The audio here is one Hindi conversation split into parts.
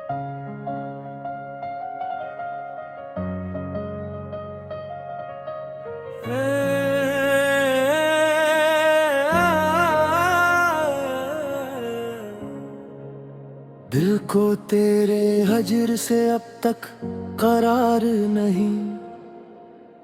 दिल को तेरे हजर से अब तक करार नहीं,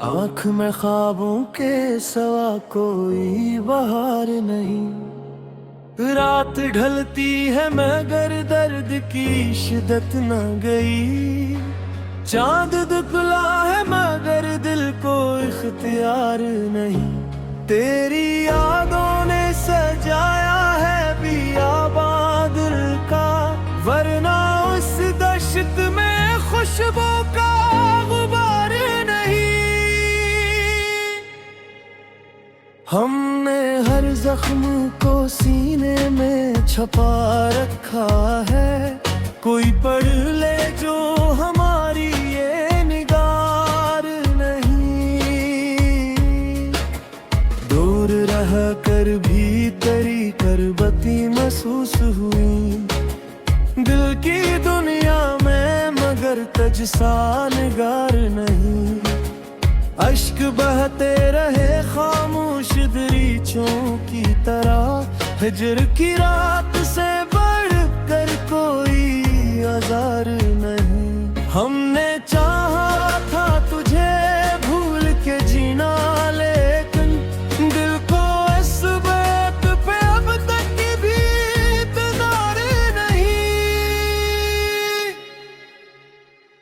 आँख में ख्वाबों के सवा कोई बहार नहीं। रात ढलती है मगर दर्द की शिद्दत न गई, चांद दुखला है मगर दिल को इख्तियार नहीं। तेरी यादों ने सजाया है बियाबान दिल का, वरना उस दश्त में खुशबू का गुबार नहीं। हमने हर जख्म को सीने में छुपा रखा है, कोई पढ़ ले जो हमारी ये निगार नहीं। दूर रह कर भी तेरी करबती महसूस हुई, दिल की दुनिया में मगर तुझसा निगार नहीं। अश्क बहते रहे खामोश दरीचों की तरह, हिजर की रात से बढ़ कर कोई आज़ार नहीं। हमने चाहा था तुझे भूल के जीना, लेकिन दिल को इस बात पे अब तक भी इतदार नहीं।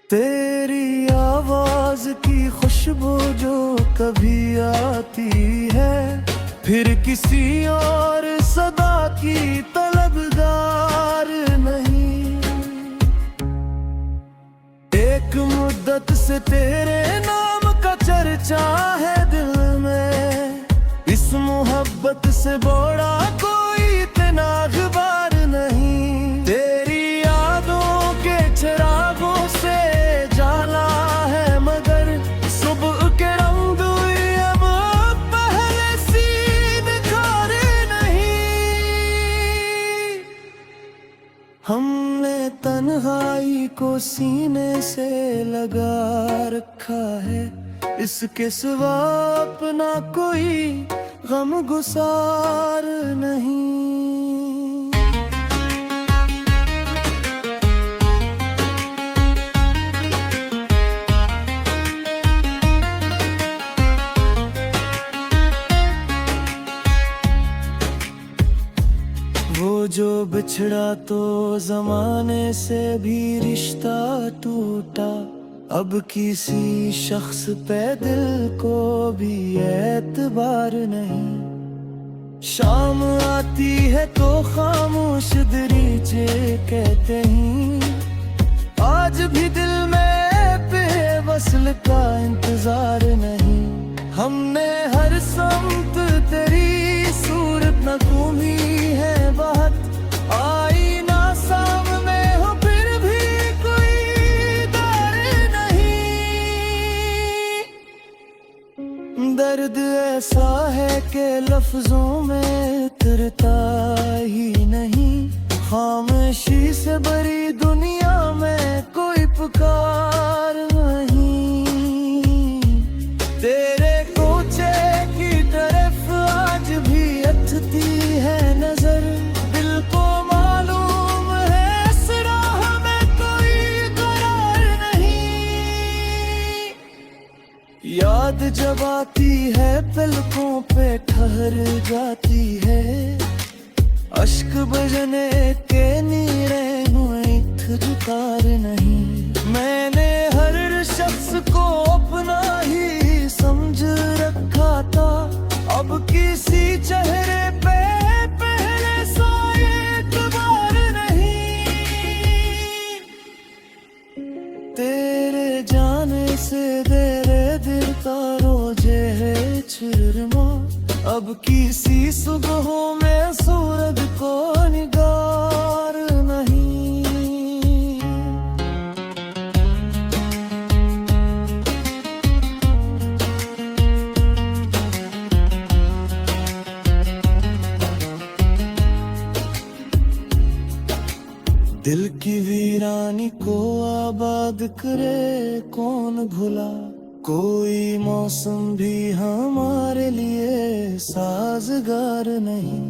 तेरी आवाज की खुशबू जो कभी आती है, फिर किसी और सदा की तलबदार नहीं। एक मुद्दत से तेरे नाम का चर्चा है दिल में, इस मोहब्बत से बड़ा कोई इतना अखबार नहीं। तेरी यादों के चिरागों से जाला है मगर सुबह के रंग अब पहले सी निखार नहीं। हमने तन्हाई को सीने से लगा रखा है, इसके सिवा अपना कोई गम गुसार नहीं। वो जो बिछड़ा तो जमाने से भी रिश्ता टूटा, अब किसी शख्स पे दिल को भी एतबार नहीं। शाम आती है तो खामोश दरीचे कहते हैं, आज भी दिल में बेवसल का इंतजार नहीं। हमने हर समत तेरी सूरत न घूमी है बहुत, आई ना सामने हो फिर भी कोई दर नहीं। दर्द ऐसा है कि लफ्जों में उतरता ही नहीं, खामोशी से भरी दुनिया में कोई पुकार नहीं। तेरे कोचे की तरफ आज भी अथती है नजर, दिल को मालूम है इस राह में कोई करार नहीं। याद जब आती है पलकों पे ठहर जाती है, अश्क बजने के नीरे हुए जुकार नहीं। मैंने हर शख्स को अपना ही समझ रखा था, अब किसी चेहरे पे पहले सा एतबार नहीं। तेरे जाने से तेरे दिल का रोजे है चिरमा, अब किसी सुबहों में सूरज को निगार नहीं। दिल की वीरानी को आबाद करे कौन भुला, कोई मौसम भी हमारे लिए साजगार नहीं।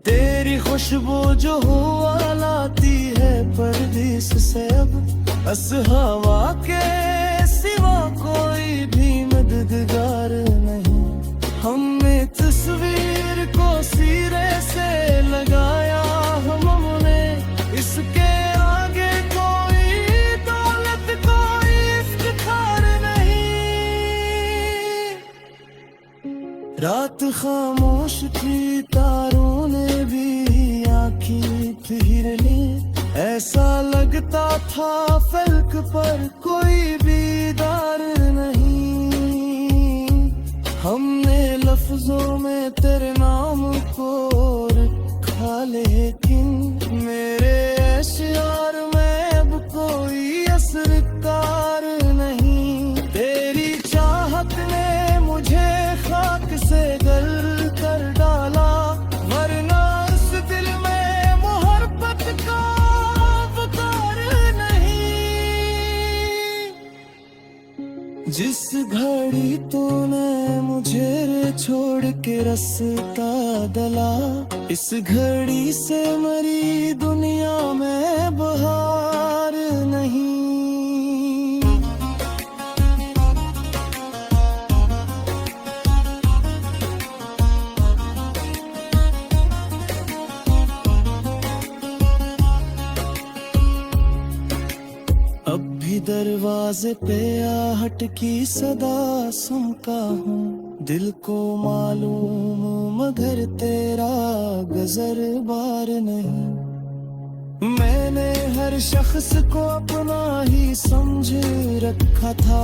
तेरी खुशबू जो हुआ लाती है परदेस से, अब अस हवा के सिवा कोई भी मददगार नहीं। हमने तस्वीर को सिरे से लगाया हमने, इसके आगे कोई दौलत कोई इफ्तिखार नहीं। रात खामोश थी, तारों ने भी आँखें फिर ली, ऐसा लगता था फलक पर कोई दीदार नहीं। हमने लफ्जों में तेरे नाम को रखा, लेकिन मेरे अश्यार में अब कोई असरकार नहीं। तेरी चाहत ने मुझे खाक से गल कर डाला, वरना इस दिल में मोहब्बत का वकार नहीं। जिस घड़ी तूने मुझे छोड़ के रास्ता दला, इस घड़ी से मरी दुनिया में बहार नहीं। अब भी दरवाजे पे आहट की सदा सुनता हूँ, दिल को मालूम मगर तेरा गजर बार नहीं। मैंने हर शख्स को अपना ही समझ रखा था,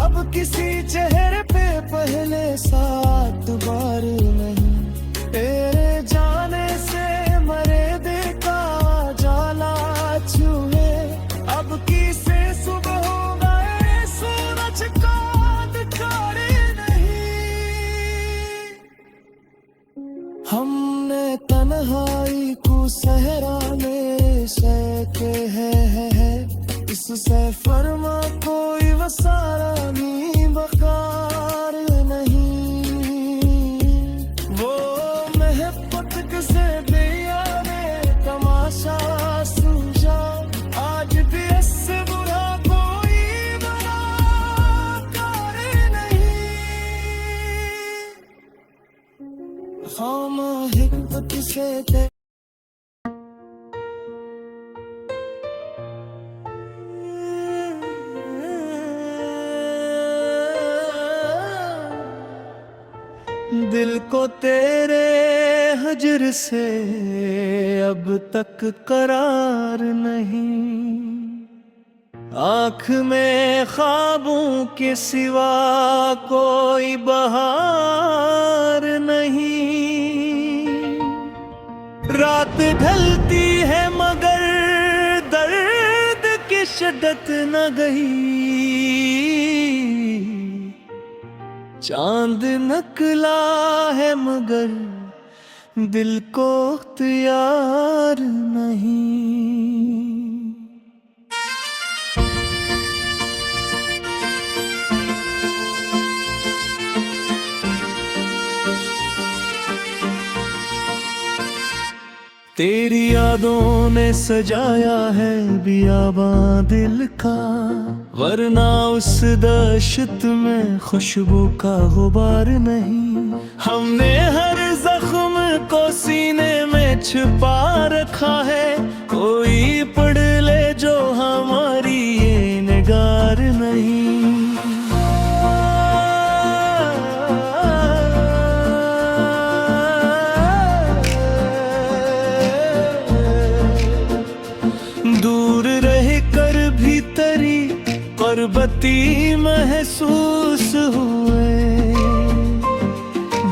अब किसी चेहरे पे पहले 7 बार नहीं। तेरे जाने से मरे देखा जाला छुए, अब किसे सुबह हो गए सूरज का दिखारे नहीं। हमने तन्हाई को सहरा में सहके है, इससे फरमा कोई वसारा नहीं बकार नहीं। वो महब्बत से दिया ने तमाशा सूझा, आज भी इससे बुरा कोई बलाकार नहीं। हम हिकमत से दिल को तेरे हजर से अब तक करार नहीं। आँख में ख्वाबों के सिवा कोई बहार नहीं। रात ढलती है मगर दर्द की शिद्दत न गई। चांद नकला है मगर दिल को इख्तियार नहीं। तेरी यादों ने सजाया है बियाबां दिल का, वरना उस दहशत में खुशबू का गुबार नहीं। हमने हर जख्म को सीने में छुपा रखा है, कोई पढ़ ले जो हमारी ये निगार नहीं। दूर रह कर भी तेरी कुर्बती महसूस हुए,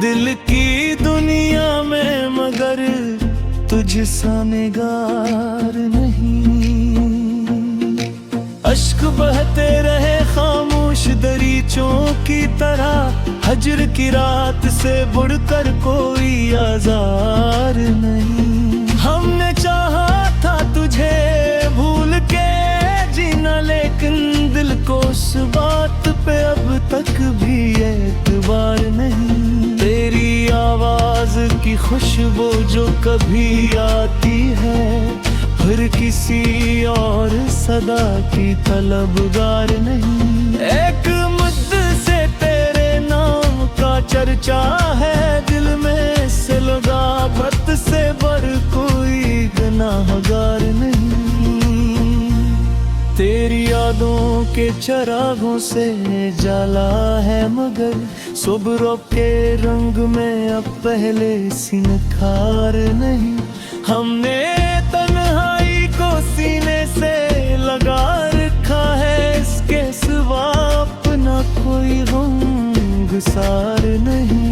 दिल की दुनिया में मगर तुझ सा निगार नहीं। अश्क बहते रहे खामोश दरीचों की तरह, हजर की रात से बढ़कर कोई आजार नहीं। हमने चाहा एतबार नहीं। तेरी आवाज की खुशबू जो कभी आती है, फिर किसी और सदा की तलबगार नहीं। एक मुद्दे से तेरे नाम का चर्चा है दिल में, से लगावत से बर कोई गुनाहगार नहीं। तेरी यादों के चरागों से जाला है मगर, सुबह के रंग में अब पहले सी निखार नहीं। हमने तन्हाई को सीने से लगा रखा है, इसके सिवा अपना कोई गम गुसार नहीं।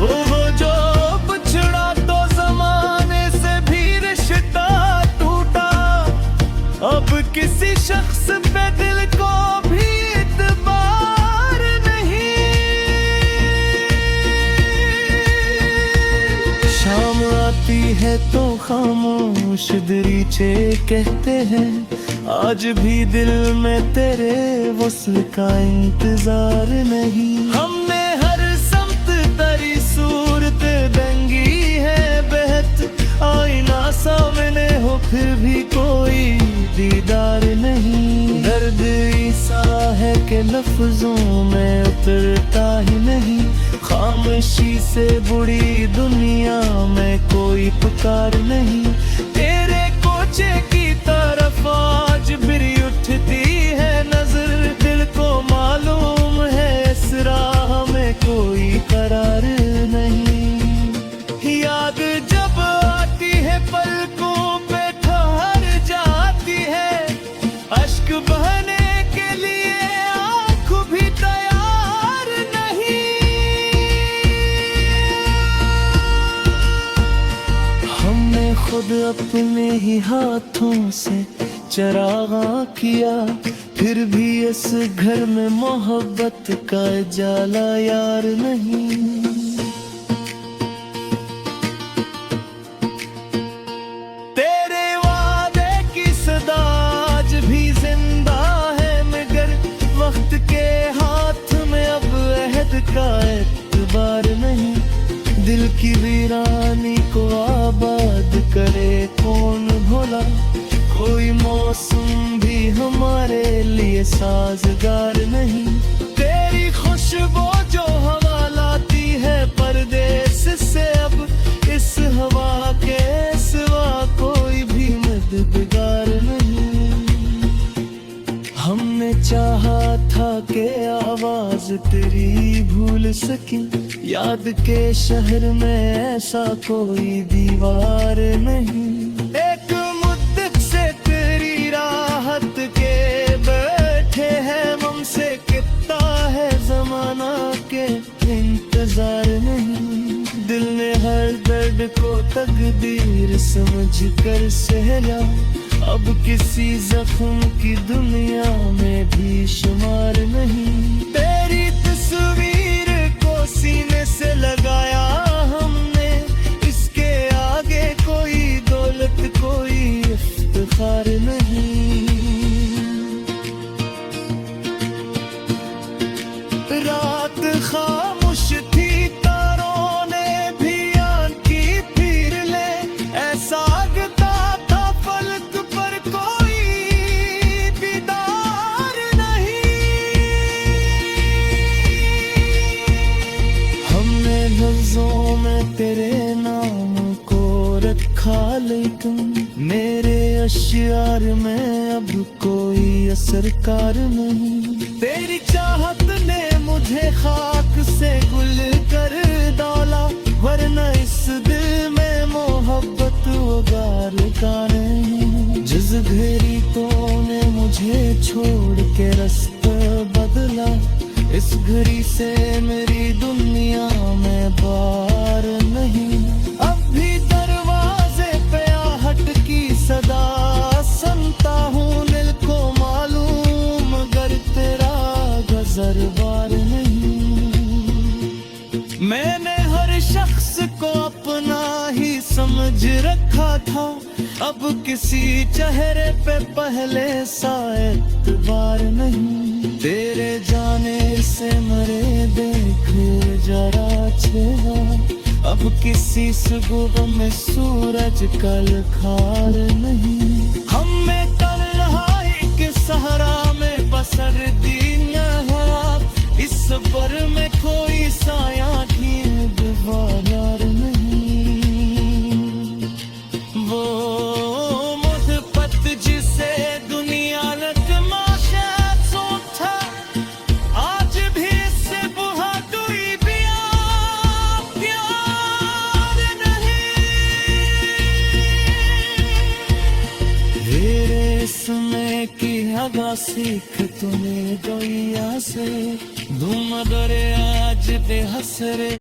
वो जो बिछड़ा तो जमाने से भी रिश्ता टूटा, अब किसी शख्स पे दिल को भी एतबार नहीं। शाम आती है तो खामोश दरीचे कहते हैं, आज भी दिल में तेरे वस्ल का इंतजार नहीं। हमने हर समत तरी सूरत दंगी है बहत, आईना सामने हो फिर भी कोई दीदार नहीं। दर्द ऐसा है कि लफ्जों में उतरता ही नहीं, खामोशी से बुरी दुनिया में कोई पुकार नहीं। तेरे कोचे की तरफ आज बिरी उठती है नजर, दिल को मालूम है इस राह में कोई करार नहीं। याद जब आती है पलकों पे ठहर जाती है, अश्क बहने के लिए आँख भी तैयार नहीं। हमने खुद अपने ही हाथों से चरागा किया, फिर भी इस घर में मोहब्बत का जाला यार नहीं। तेरे वादे की सदा आज भी जिंदा है मगर, वक्त के हाथ में अब अहद का एतबार नहीं। दिल की वीरानी को आबाद करे कौन भोला, कोई मौसम भी हमारे लिए साजगार नहीं। तेरी खुशबू जो हवा लाती है परदेस से, अब इस हवा के सिवा कोई भी मददगार नहीं। हमने चाहा था कि आवाज तेरी भूल सकी, याद के शहर में ऐसा कोई दीवार नहीं। एक मुद्दत से तेरी राहत के बैठे हैं हमसे, कितना है जमाना के इंतजार नहीं। दिल ने हर दर्द को तकदीर समझ कर सहला, अब किसी जख्म की दुनिया में भी शुमार नहीं। तेरी तस्वीर को सीने से लगाया हमने, इसके आगे कोई दौलत कोई इफ्तिखार नहीं। रात खामोश थी तारों ने भी आंखी फिर ले, ऐसा लगता था फलक पर कोई दीदार नहीं। हमने लफ्जों में तेरे नाम को रखा, लेकिन मेरे अशियार में अब कोई असरकार नहीं। तेरी चाहत ने मुझे खाक से गुल कर डाला, वरना इस दिल में मोहब्बत उगार का नहीं। जिस घड़ी तूने मुझे छोड़ के रास्ता बदला, इस घड़ी से मेरी दुनिया में बार नहीं। अब भी दरवाजे पे आहट की सदा सुनता हूँ, दिल को मालूम मगर तेरा गजरबार नहीं। मैंने हर शख्स को अपना ही समझ समझ रखा था, अब किसी चेहरे पे पहले सा एतबार नहीं। तेरे जाने से मरे देख जरा चेहरा, अब किसी सुबह में सूरज कल खार नहीं। हमें तन्हाई के सहारा में बसर दीना है, इस सबर में कोई साया ढींद वार नहीं। वो मुहब्बत जिसे दुनिया ने तमाशा सोचा, आज भी इससे बहादुरी प्यार नहीं। तेरे समय की हवा सीख तुम्हें गैया से, धूम दरे आज दे हसरे।